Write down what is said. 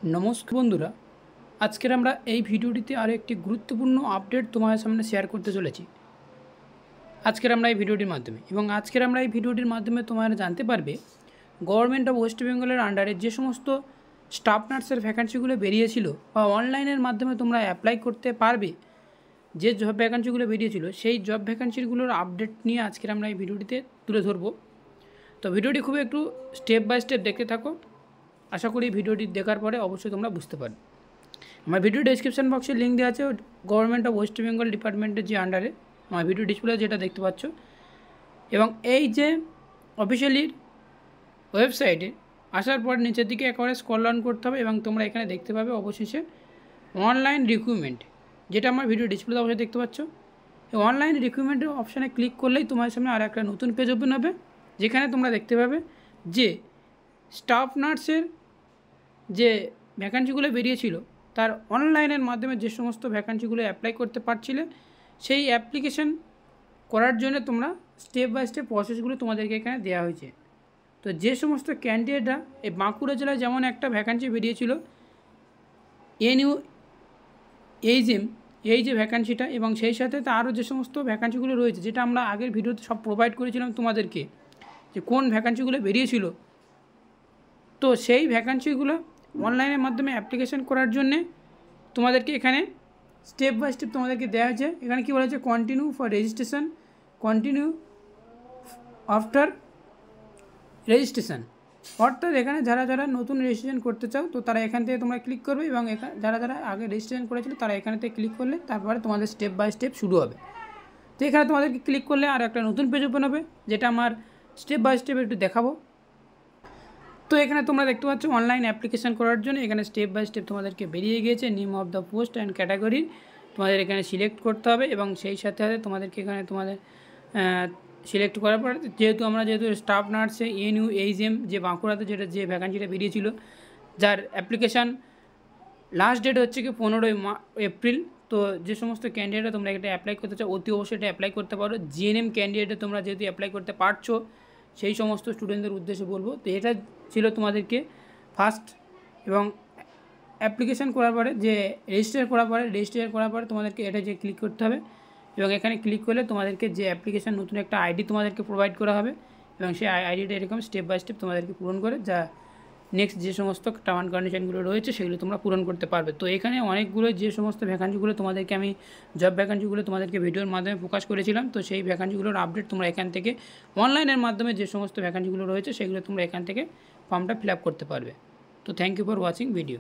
नमस्कार बंधुरा आज के আমরা এই ভিডিওটিতে আরো একটি গুরুত্বপূর্ণ আপডেট তোমাদের সামনে শেয়ার করতে চলেছি। আজকের আমরা এই ভিডিওটির মাধ্যমে এবং আজকের আমরা এই ভিডিওটির মাধ্যমে তোমরা জানতে পারবে গভর্নমেন্ট অফ ওয়েস্ট বেঙ্গলের আন্ডারে যে সমস্ত স্টাফ নার্সের ভ্যাকেন্সিগুলো বেরিয়েছিল বা অনলাইনের মাধ্যমে তোমরা অ্যাপ্লাই করতে পারবে, যে জব ভ্যাকেন্সিগুলো বেরিয়েছিল সেই জব ভ্যাকেন্সিগুলোর আপডেট নিয়ে আজকের আমরা এই ভিডিওটিতে তুলে ধরব। তো ভিডিওটি খুব একটু স্টেপ বাই স্টেপ দেখতে থাকো। আশা করি ভিডিওটি দেখার পরে অবশ্যই তোমরা বুঝতে পারবে। আমার ভিডিও ডেসক্রিপশন বক্সে লিঙ্ক দেওয়া আছে গভর্নমেন্ট অফ ওয়েস্ট বেঙ্গল ডিপার্টমেন্টের যে আন্ডারে আমার ভিডিও ডিসপ্লে যেটা দেখতে পাচ্ছ, এবং এই যে অফিসিয়ালির ওয়েবসাইটে আসার পর নিচের দিকে একেবারে স্ক্রল ডাউন করতে হবে এবং তোমরা এখানে দেখতে পাবে অবশেষে অনলাইন রিক্রুটমেন্ট, যেটা আমার ভিডিও ডিসপ্লেতে অবশ্যই দেখতে পাচ্ছ। এই অনলাইন রিক্রুটমেন্টের অপশানে ক্লিক করলেই তোমার সামনে আর একটা নতুন পেজ ওপেন হবে, যেখানে তোমরা দেখতে পাবে যে স্টাফ নার্সের যে ভ্যাকান্সিগুলো বেরিয়েছিল তার অনলাইনের মাধ্যমে যে সমস্ত ভ্যাকান্সিগুলো অ্যাপ্লাই করতে পারছিলে সেই অ্যাপ্লিকেশন করার জন্য তোমরা স্টেপ বাই স্টেপ প্রসেসগুলো তোমাদেরকে এখানে দেওয়া হয়েছে। তো যে সমস্ত ক্যান্ডিডেটরা এই বাঁকুড়া জেলায় যেমন একটা ভ্যাকান্সি বেরিয়েছিল এনইউ এইচএম, এই যে ভ্যাকান্সিটা, এবং সেই সাথে তো আরও যে সমস্ত ভ্যাকান্সিগুলো রয়েছে যেটা আমরা আগের ভিডিওতে সব প্রোভাইড করেছিলাম তোমাদেরকে, যে কোন ভ্যাকান্সিগুলো বেরিয়েছিল। তো সেই ভ্যাকান্সিগুলো অনলাইনের মাধ্যমে অ্যাপ্লিকেশন করার জন্যে তোমাদেরকে এখানে স্টেপ বাই স্টেপ তোমাদেরকে দেওয়া হয়েছে। এখানে কী বলা হয়েছে, continue for registration, continue after registration, অর্থাৎ এখানে যারা যারা নতুন রেজিস্ট্রেশন করতে চাও তো তারা এখান থেকে তোমরা ক্লিক করবে, এবং এখানে যারা যারা আগে রেজিস্ট্রেশন করেছিল তারা এখানে থেকে ক্লিক করলে তারপরে তোমাদের স্টেপ বাই স্টেপ শুরু হবে। তো এখানে তোমাদেরকে ক্লিক করলে আর একটা নতুন পেজ ওপেন হবে, যেটা আমার স্টেপ বাই স্টেপ একটু দেখাবো। তো এখানে তোমরা দেখতে পাচ্ছ অনলাইন অ্যাপ্লিকেশন করার জন্য এখানে স্টেপ বাই স্টেপ তোমাদেরকে বেরিয়ে গিয়েছে। Name of the post and category তোমাদের এখানে সিলেক্ট করতে হবে, এবং সেই সাথে সাথে তোমাদেরকে এখানে তোমাদের সিলেক্ট করার পর যেহেতু স্টাফ নার্সে এনইউ এইচএম যে বাঁকুড়াতে যেটা যে ভ্যাকান্সিটা বেরিয়েছিল, যার অ্যাপ্লিকেশান লাস্ট ডেট হচ্ছে কি 15 এপ্রিল। তো যে সমস্ত ক্যান্ডিডেটরা তোমরা এটা অ্যাপ্লাই করতে চাও অতি অবশ্যই এটা অ্যাপ্লাই করতে পারো। জিএনএম ক্যান্ডিডেটে তোমরা যেহেতু অ্যাপ্লাই করতে পারছো সেই সমস্ত স্টুডেন্টদের উদ্দেশ্যে বলবো। তো এটা ছিল তোমাদেরকে ফার্স্ট, এবং অ্যাপ্লিকেশান করার পরে যে রেজিস্টার করার পরে তোমাদেরকে এটা যে ক্লিক করতে হবে, এবং এখানে ক্লিক করলে তোমাদেরকে যে অ্যাপ্লিকেশান নতুন একটা আইডি তোমাদেরকে প্রোভাইড করা হবে, এবং সেই আইডিটা এরকম স্টেপ বাই স্টেপ তোমাদেরকে পূরণ করে যা নেক্সট যে সমস্ত টার্ম অ্যান্ড কন্ডিশনগুলো রয়েছে সেগুলো তোমরা পূরণ করতে পারবে। তো এখানে অনেকগুলো যে সমস্ত ভ্যাকান্সিগুলো তোমাদেরকে আমি জব ভ্যাকান্সিগুলো তোমাদেরকে ভিডিওর মাধ্যমে প্রকাশ করেছিলাম, তো সেই ভ্যাকান্সিগুলোর আপডেট তোমরা এখান থেকে অনলাইনের মাধ্যমে যে সমস্ত ভ্যাকান্সিগুলো রয়েছে সেগুলো তোমরা এখান থেকে ফর্মটা ফিল আপ করতে পারবে। তো thank you for watching video.